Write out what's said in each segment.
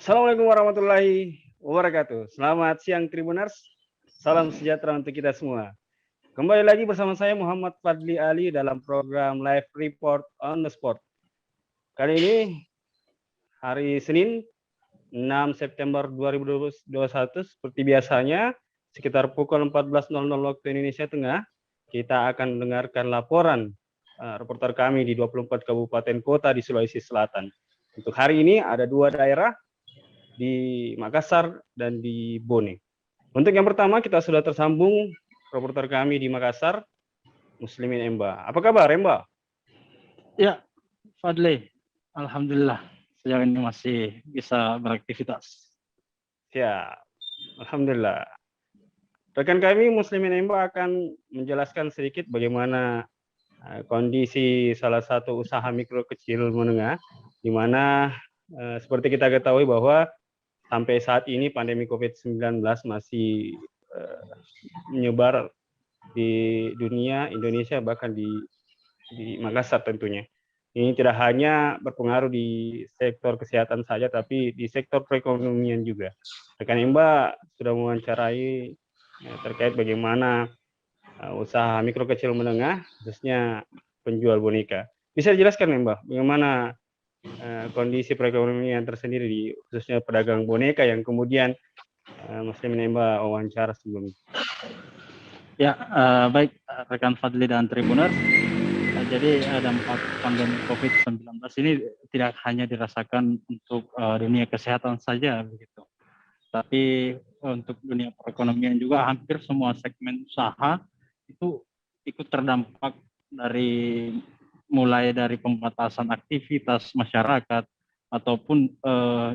Assalamualaikum warahmatullahi wabarakatuh. Selamat siang Tribuners. Salam sejahtera untuk kita semua. Kembali lagi bersama saya Muhammad Fadli Ali dalam program Live Report on the Sport. Kali ini hari Senin 6 September 2021 seperti biasanya sekitar pukul 14.00 waktu Indonesia Tengah kita akan mendengarkan laporan reporter kami di 24 kabupaten kota di Sulawesi Selatan. Untuk hari ini ada dua daerah di Makassar dan di Bone. Untuk yang pertama kita sudah tersambung reporter kami di Makassar, Muslimin Emba. Apa kabar Emba? Ya, Fadli, alhamdulillah sejauh ini masih bisa beraktivitas. Ya, alhamdulillah. Rekan kami Muslimin Emba akan menjelaskan sedikit bagaimana kondisi salah satu usaha mikro kecil menengah, di mana seperti kita ketahui bahwa sampai saat ini pandemi COVID-19 masih menyebar di dunia, Indonesia, bahkan di Makassar tentunya. Ini tidak hanya berpengaruh di sektor kesehatan saja, tapi di sektor perekonomian juga. Rekan Imba sudah mewawancarai terkait bagaimana usaha mikro kecil menengah, khususnya penjual boneka. Bisa dijelaskan Mbak, bagaimana kondisi perekonomian tersendiri di khususnya pedagang boneka yang kemudian Muslimin Mbak wawancara sebelumnya? Ya, baik rekan Fadli dan Tribuners. Jadi dampak pandemi COVID-19 ini tidak hanya dirasakan untuk dunia kesehatan saja begitu, tapi untuk dunia perekonomian juga hampir semua segmen usaha itu ikut terdampak, mulai dari pembatasan aktivitas masyarakat ataupun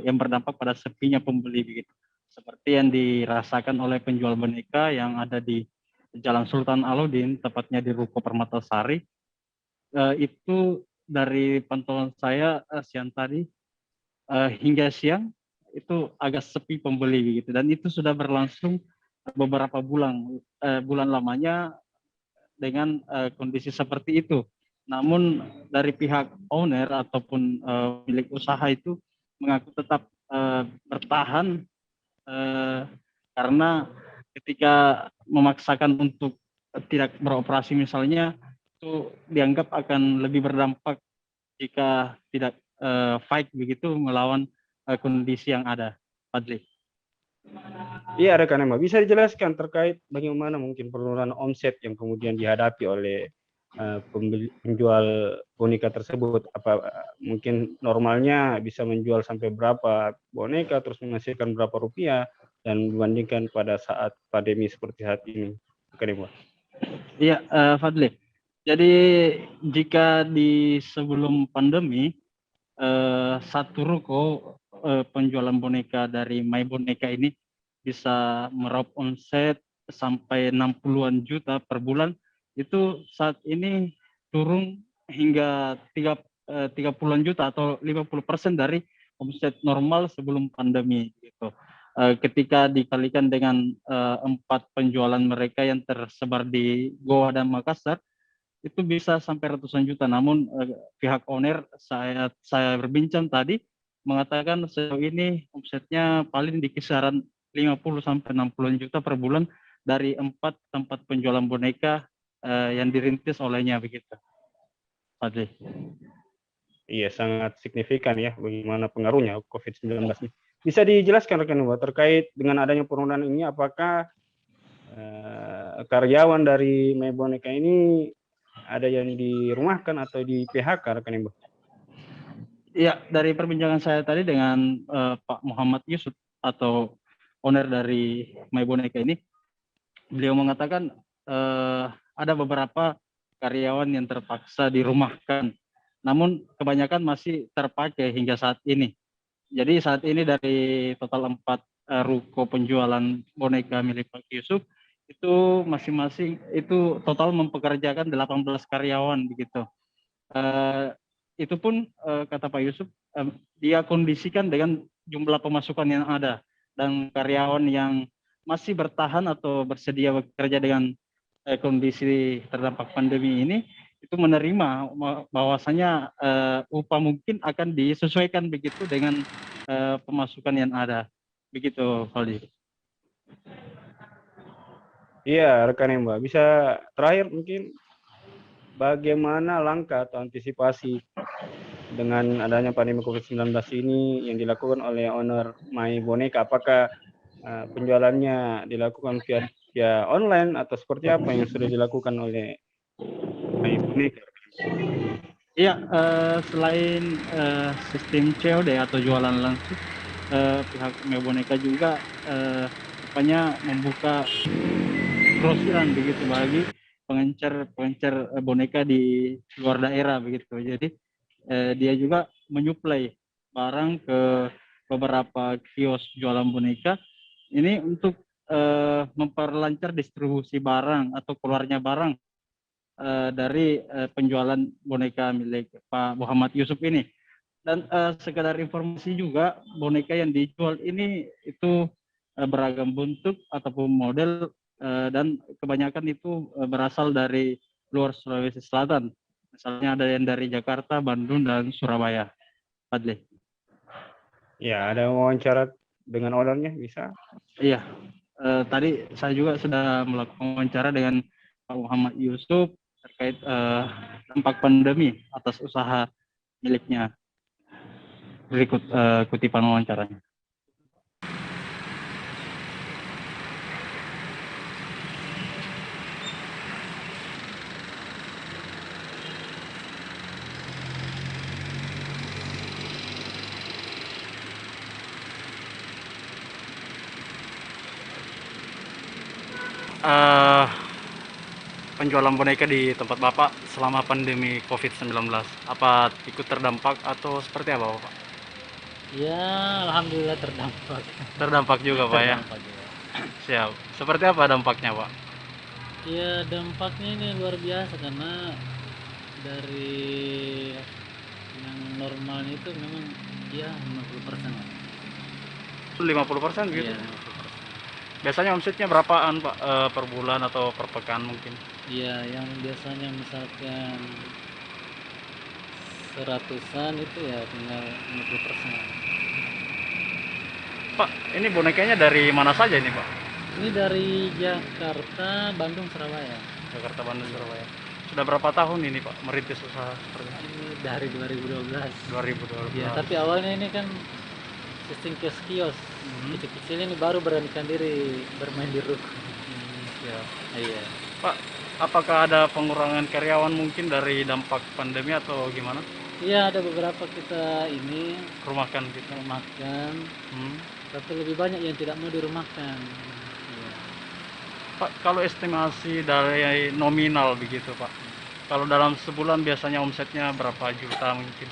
yang berdampak pada sepinya pembeli begitu. Seperti yang dirasakan oleh penjual boneka yang ada di Jalan Sultan Alauddin, tepatnya di Ruko Permatasari. Itu dari pantauan saya siang tadi hingga siang itu agak sepi pembeli gitu, dan itu sudah berlangsung beberapa bulan lamanya dengan kondisi seperti itu. Namun dari pihak owner ataupun milik usaha itu mengaku tetap bertahan karena ketika memaksakan untuk tidak beroperasi misalnya, itu dianggap akan lebih berdampak jika tidak fight begitu melawan kondisi yang ada. Fadli. Iya rekan Emma, bisa dijelaskan terkait bagaimana mungkin penurunan omset yang kemudian dihadapi oleh penjual boneka tersebut? Apa mungkin normalnya bisa menjual sampai berapa boneka terus menghasilkan berapa rupiah dan dibandingkan pada saat pandemi seperti saat ini, rekan Emma? Iya, Fadli. Jadi jika di sebelum pandemi satu ruko penjualan boneka dari My Boneka ini bisa meraup omset sampai 60-an juta per bulan, itu saat ini turun hingga 30-an juta atau 50% dari omset normal sebelum pandemi gitu. Ketika dikalikan dengan 4 penjualan mereka yang tersebar di Goa dan Makassar, itu bisa sampai ratusan juta. Namun pihak owner saya berbincang tadi mengatakan sejauh ini omsetnya paling di kisaran 50 sampai 60 juta per bulan dari 4 tempat penjualan boneka yang dirintis olehnya begitu. Fadli. Iya, sangat signifikan ya bagaimana pengaruhnya COVID-19 ini. Bisa dijelaskan rekan Mbak terkait dengan adanya penurunan ini, apakah karyawan dari My Boneka ini ada yang dirumahkan atau di PHK rekan Mbak? Iya, dari perbincangan saya tadi dengan Pak Muhammad Yusuf atau owner dari My Boneka ini, beliau mengatakan ada beberapa karyawan yang terpaksa dirumahkan, namun kebanyakan masih terpakai hingga saat ini. Jadi saat ini dari total 4 ruko penjualan boneka milik Pak Yusuf, itu masing-masing itu total mempekerjakan 18 karyawan begitu. Itu pun kata Pak Yusuf, dia kondisikan dengan jumlah pemasukan yang ada dan karyawan yang masih bertahan atau bersedia bekerja dengan kondisi terdampak pandemi ini, itu menerima bahwasanya upah mungkin akan disesuaikan begitu dengan pemasukan yang ada. Begitu, Valdi. Iya, rekan Mbak. Bisa terakhir mungkin bagaimana langkah atau antisipasi dengan adanya pandemi COVID-19 ini yang dilakukan oleh owner My Boneka? Apakah penjualannya dilakukan via online atau seperti apa yang sudah dilakukan oleh My Boneka? Iya, selain sistem COD atau jualan langsung, pihak My Boneka juga rupanya membuka grosiran begitu bagi pengencer boneka di luar daerah begitu. Jadi dia juga menyuplai barang ke beberapa kios jualan boneka ini untuk memperlancar distribusi barang atau keluarnya barang dari penjualan boneka milik Pak Muhammad Yusuf ini. Dan sekedar informasi juga, boneka yang dijual ini itu beragam bentuk ataupun model dan kebanyakan itu berasal dari luar Sulawesi Selatan. Misalnya ada yang dari Jakarta, Bandung, dan Surabaya. Fadli. Ya, ada wawancara dengan ownernya bisa? Iya, tadi saya juga sudah melakukan wawancara dengan Pak Muhammad Yusuf terkait dampak pandemi atas usaha miliknya. Berikut kutipan wawancaranya. Penjualan boneka di tempat Bapak selama pandemi COVID-19, apa ikut terdampak atau seperti apa Bapak? Ya, alhamdulillah terdampak. Terdampak juga Pak ya? Terdampak juga. Siap. Seperti apa dampaknya Pak? Ya, dampaknya ini luar biasa karena dari yang normal itu memang ya 50%. 50% gitu? Iya, 50%. Biasanya omsetnya berapaan Pak per bulan atau per pekan mungkin? Iya, yang biasanya misalkan seratusan itu ya tinggal 50%. Pak, ini bonekanya dari mana saja ini Pak? Ini dari Jakarta, Bandung, Surabaya. Jakarta, Bandung, Surabaya. Sudah berapa tahun ini Pak merintis usaha seperti ini? Ini dari 2012. 2012. Ya, tapi awalnya ini kan sistem kios-kios kecil-kecil ini baru beranikan diri bermain di ruko. Ya. Iya. Pak, apakah ada pengurangan karyawan mungkin dari dampak pandemi atau gimana? Iya, ada beberapa kita ini Rumahkan gitu. rumahkan, tapi lebih banyak yang tidak mau dirumahkan. Iya. Pak, kalau estimasi dari nominal begitu Pak, kalau dalam sebulan biasanya omsetnya berapa juta mungkin?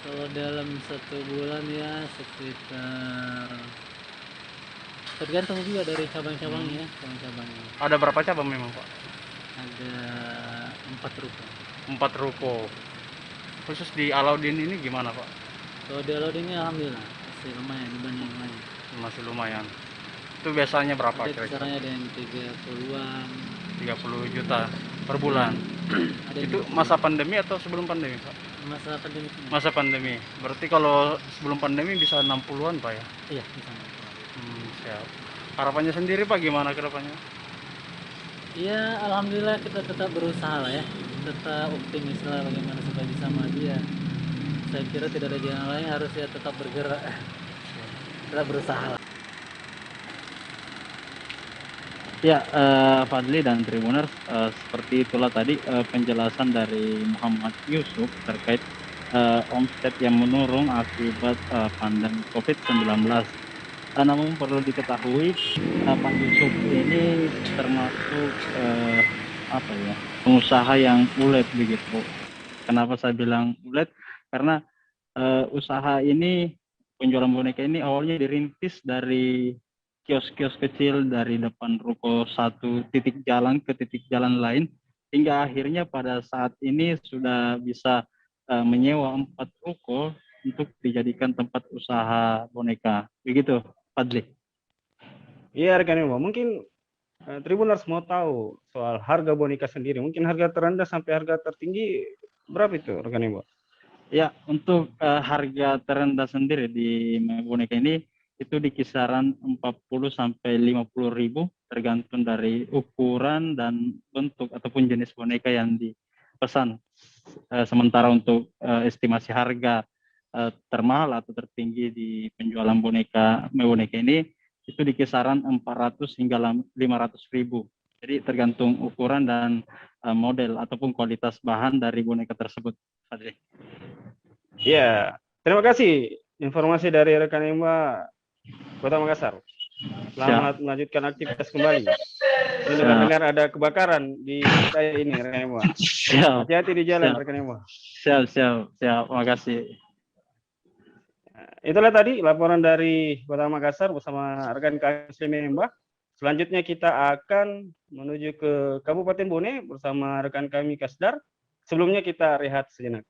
Kalau dalam satu bulan ya sekitar, tergantung juga dari cabang-cabangnya, cabang-cabangnya. Ada berapa cabang memang Pak? Ada 4 ruko. 4 ruko. Khusus di Alaudin ini gimana Pak? Kalau di Alod ini alhamdulillah masih lumayan dibanding yang lain. Masih lumayan. Itu biasanya berapa Ada kira-kira? kisarannya ada yang 30-an. 30 juta per bulan. Ada yang Itu masa pandemi atau sebelum pandemi Pak? masa pandemi. Masa pandemi. Berarti kalau sebelum pandemi bisa 60-an Pak ya? Iya, bisa. Siap. Harapannya sendiri Pak gimana ke depannya? Ya, alhamdulillah kita tetap berusaha lah ya, tetap optimis lah bagaimana supaya bisa maju ya. Saya kira tidak ada jalan lain, harus ya tetap bergerak, tetap berusaha lah. Ya, Fadli dan Tribuners, seperti itulah tadi penjelasan dari Muhammad Yusuf terkait omset yang menurun akibat pandemi COVID-19. Namun perlu diketahui Pak Yusuf ini termasuk pengusaha yang ulet begitu. Kenapa saya bilang ulet? Karena usaha ini, penjualan boneka ini awalnya dirintis dari kios-kios kecil dari depan ruko satu titik jalan ke titik jalan lain, hingga akhirnya pada saat ini sudah bisa menyewa 4 ruko untuk dijadikan tempat usaha boneka. Begitu, Fadli. Iya, rekan Ilmu. Mungkin Tribuners mau tahu soal harga boneka sendiri. Mungkin harga terendah sampai harga tertinggi berapa itu, rekan Ilmu? Ya, untuk harga terendah sendiri di boneka ini itu di kisaran 40 sampai 50 ribu tergantung dari ukuran dan bentuk ataupun jenis boneka yang dipesan. Sementara untuk estimasi harga termahal atau tertinggi di penjualan boneka ini itu di kisaran 400 hingga 500 ribu. Jadi tergantung ukuran dan model ataupun kualitas bahan dari boneka tersebut. Fadli. Ya, terima kasih informasi dari rekan Emma Kota Makassar. Selamat melanjutkan aktivitas kembali. Ini dengar-dengar ada kebakaran di saya ini, rekan Emma. Siap. Hati-hati di jalan, rekan Emma. Siap. Makasih. Itulah tadi laporan dari Kota Makassar bersama rekan kami Muslim Emma. Selanjutnya kita akan menuju ke Kabupaten Bone bersama rekan kami Kasdar. Sebelumnya kita rehat sejenak.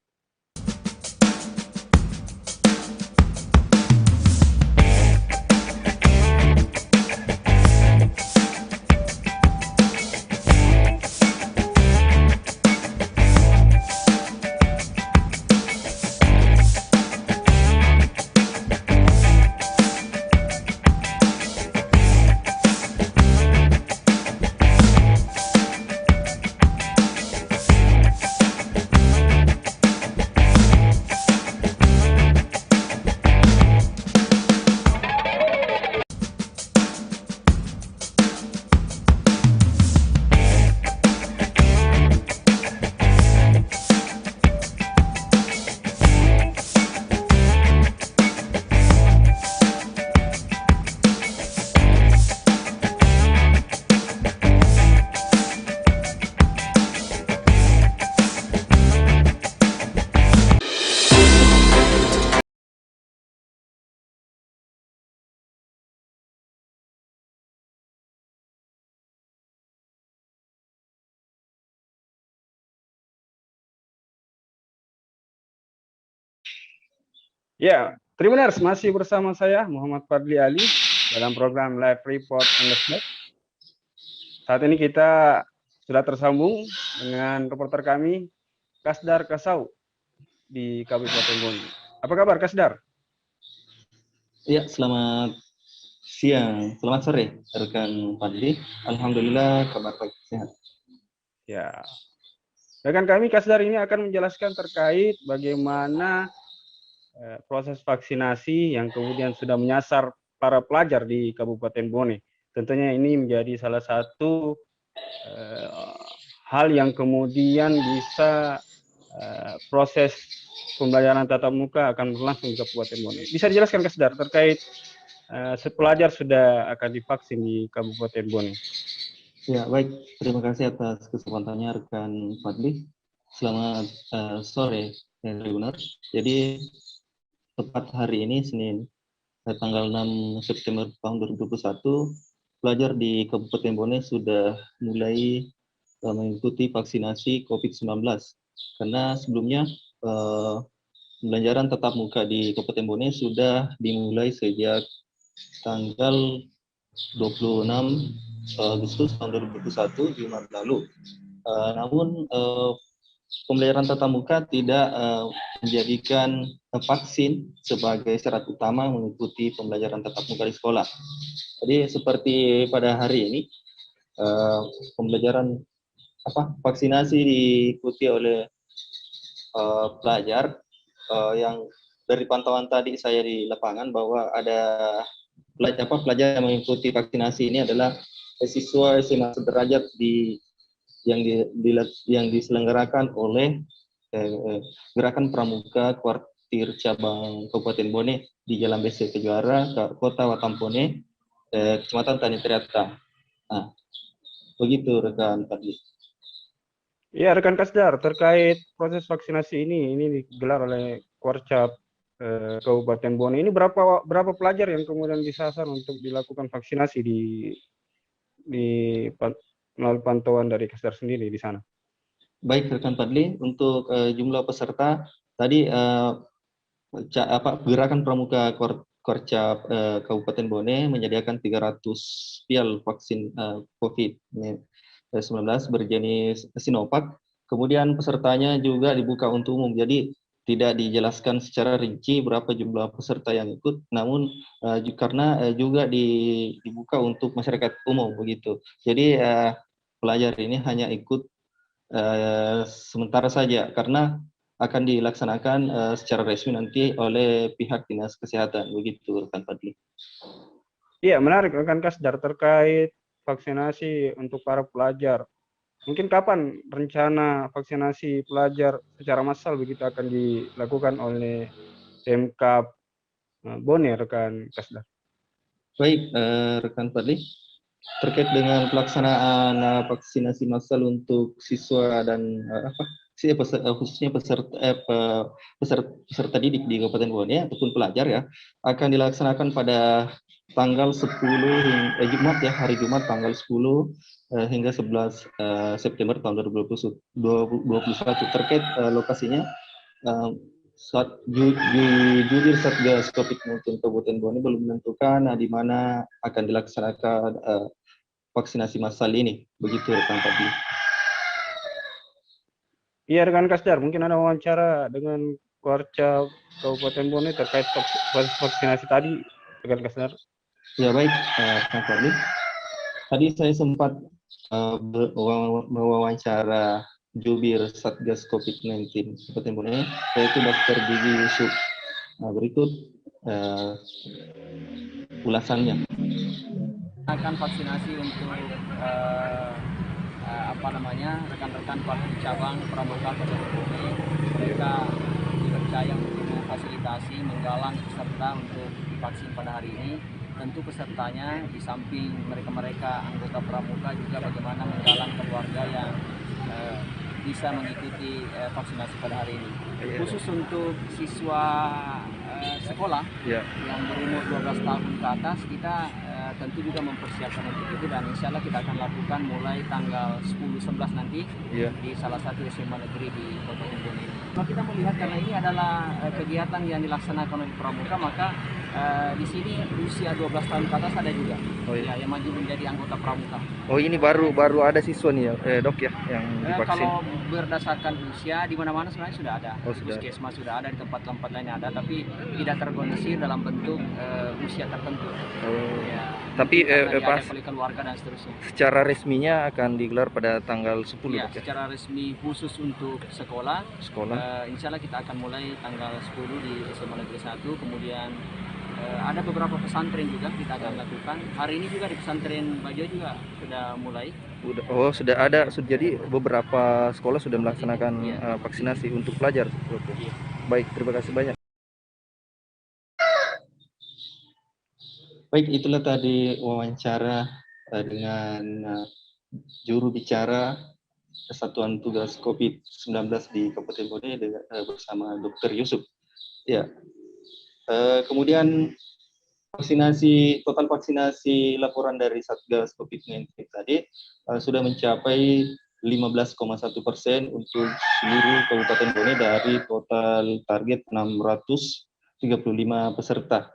Ya, Tribuners masih bersama saya Muhammad Fadli Ali dalam program Live Report on the Spot. Saat ini kita sudah tersambung dengan reporter kami Kasdar Kasau di Kabupaten Bone. Apa kabar Kasdar? Ya, selamat siang, selamat sore rekan Fadli. Alhamdulillah kabar baik sehat. Ya, rekan kami Kasdar ini akan menjelaskan terkait bagaimana proses vaksinasi yang kemudian sudah menyasar para pelajar di Kabupaten Bone. Tentunya ini menjadi salah satu hal yang kemudian bisa proses pembelajaran tatap muka akan berlangsung di Kabupaten Bone. Bisa dijelaskan Kasdar terkait pelajar sudah akan divaksin di Kabupaten Bone? Ya, baik. Terima kasih atas kesempatannya rekan Fadli. Selamat sore, Tribunner. Jadi tepat hari ini Senin tanggal 6 September tahun 2021, pelajar di Kabupaten Bone sudah mulai mengikuti vaksinasi COVID-19. Karena sebelumnya pembelajaran tatap muka di Kabupaten Bone sudah dimulai sejak tanggal 26 Agustus tahun 2021 Jumat lalu. Namun pembelajaran tatap muka tidak menjadikan vaksin sebagai syarat utama mengikuti pembelajaran tatap muka di sekolah. Jadi seperti pada hari ini pembelajaran vaksinasi diikuti oleh pelajar yang dari pantauan tadi saya di lapangan bahwa ada pelajar yang mengikuti vaksinasi ini adalah siswa SMA sederajat yang diselenggarakan oleh Gerakan Pramuka Kuartir Cabang Kabupaten Bone di Jalan BC Kejuara, Kota Watampone, Kecamatan Tani Triata. Nah, begitu rekan tadi. Ya, rekan Kasdar, terkait proses vaksinasi ini digelar oleh Korcap Kabupaten Bone. Ini berapa pelajar yang kemudian disasar untuk dilakukan vaksinasi di melalui pantauan dari Kasdar sendiri di sana? Baik rekan Fadli, untuk jumlah peserta tadi Gerakan Pramuka Korcap Kabupaten Bone menyediakan 300 vial vaksin COVID-19 berjenis Sinovac. Kemudian pesertanya juga dibuka untuk umum. Jadi tidak dijelaskan secara rinci berapa jumlah peserta yang ikut, namun karena juga dibuka untuk masyarakat umum begitu. Jadi pelajar ini hanya ikut sementara saja karena akan dilaksanakan secara resmi nanti oleh pihak Dinas Kesehatan begitu, rekan Fadli. Iya, menarik rekan Kasdar terkait vaksinasi untuk para pelajar. Mungkin kapan rencana vaksinasi pelajar secara massal begitu akan dilakukan oleh Pemkab Bone, rekan Kasdar? Baik, rekan Fadli, terkait dengan pelaksanaan vaksinasi massal untuk siswa dan khususnya peserta didik di Kabupaten Bone ataupun pelajar ya, akan dilaksanakan pada tanggal 10 Jumat ya, hari Jumat tanggal 10 hingga 11 September tahun 2021. Terkait lokasinya, jubir Satgas COVID-19 Kabupaten Bone belum menentukan di mana akan dilaksanakan vaksinasi massal ini. Begitu rekan Fadli. Iya, rekan Kasdar, mungkin ada wawancara dengan Korca Kabupaten Bone terkait vaksinasi tadi, rekan Kasdar. Ya baik, rekan Fadli. Tadi saya sempat mewawancara jubir Satgas COVID-19 Kabupaten Bone, yaitu Dr. Gigi Yusuf. Nah, berikut ulasannya. Akan vaksinasi untuk rekan-rekan pelaku cabang Pramuka Kabupaten Bone. Mereka dipercaya untuk memfasilitasi menggalang peserta untuk divaksin pada hari ini. Tentu pesertanya di samping mereka anggota Pramuka juga bagaimana menggalang keluarga yang bisa mengikuti vaksinasi pada hari ini. Khusus untuk siswa sekolah yang berumur 12 tahun ke atas, kita tentu juga mempersiapkan untuk itu, dan insya Allah kita akan lakukan mulai tanggal 10-11 nanti di salah satu SMA negeri di Kabupaten Bone. Kalau kita melihat karena ini adalah kegiatan yang dilaksanakan oleh Pramuka, maka di sini usia 12 tahun ke atas ada juga yang maju menjadi anggota Pramuka. Oh, ini baru ada siswa nih ya, Dok ya, yang divaksin. Kalau berdasarkan usia di mana-mana sebenarnya sudah ada. Sudah. Puskesmas sudah ada, di tempat-tempat lain ada, tapi tidak terorganisir dalam bentuk usia tertentu. Tapi pas oleh keluarga dan seterusnya. Secara resminya akan digelar pada tanggal 10. Ya, secara resmi khusus untuk sekolah. Insya Allah kita akan mulai tanggal 10 di SMA Negeri 1, kemudian ada beberapa pesantren juga kita akan lakukan. Hari ini juga di pesantren Bajo juga sudah mulai. Sudah ada. Jadi beberapa sekolah sudah melaksanakan vaksinasi untuk pelajar. Baik, terima kasih banyak. Baik, itulah tadi wawancara dengan juru bicara Satuan Tugas COVID-19 di Kabupaten Bone bersama Dr. Yusuf. Ya. Kemudian total vaksinasi laporan dari Satgas COVID-19 tadi sudah mencapai 15,1% untuk seluruh Kabupaten Bone dari total target 635 peserta.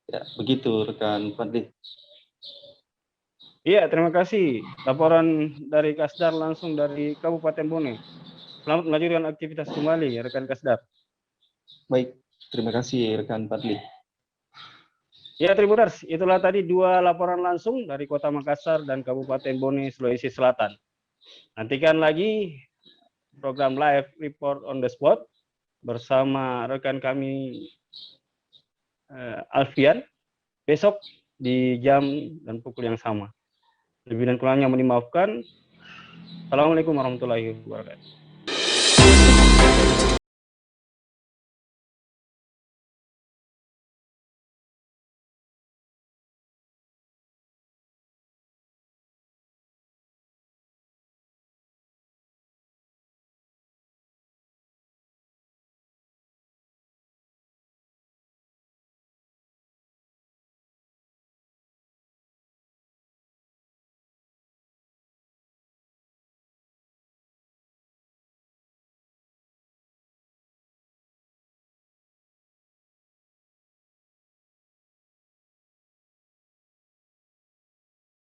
Ya, begitu rekan Fadli. Iya, terima kasih. Laporan dari Kasdar langsung dari Kabupaten Bone. Selamat melanjutkan aktivitas kembali, rekan Kasdar. Baik, terima kasih rekan Fadli. Ya, Tribuners, itulah tadi 2 laporan langsung dari Kota Makassar dan Kabupaten Bone, Sulawesi Selatan. Nantikan lagi program live report on the spot bersama rekan kami Alfian besok di jam dan pukul yang sama. Lebih dan kurangnya mohon dimaafkan. Assalamualaikum warahmatullahi wabarakatuh.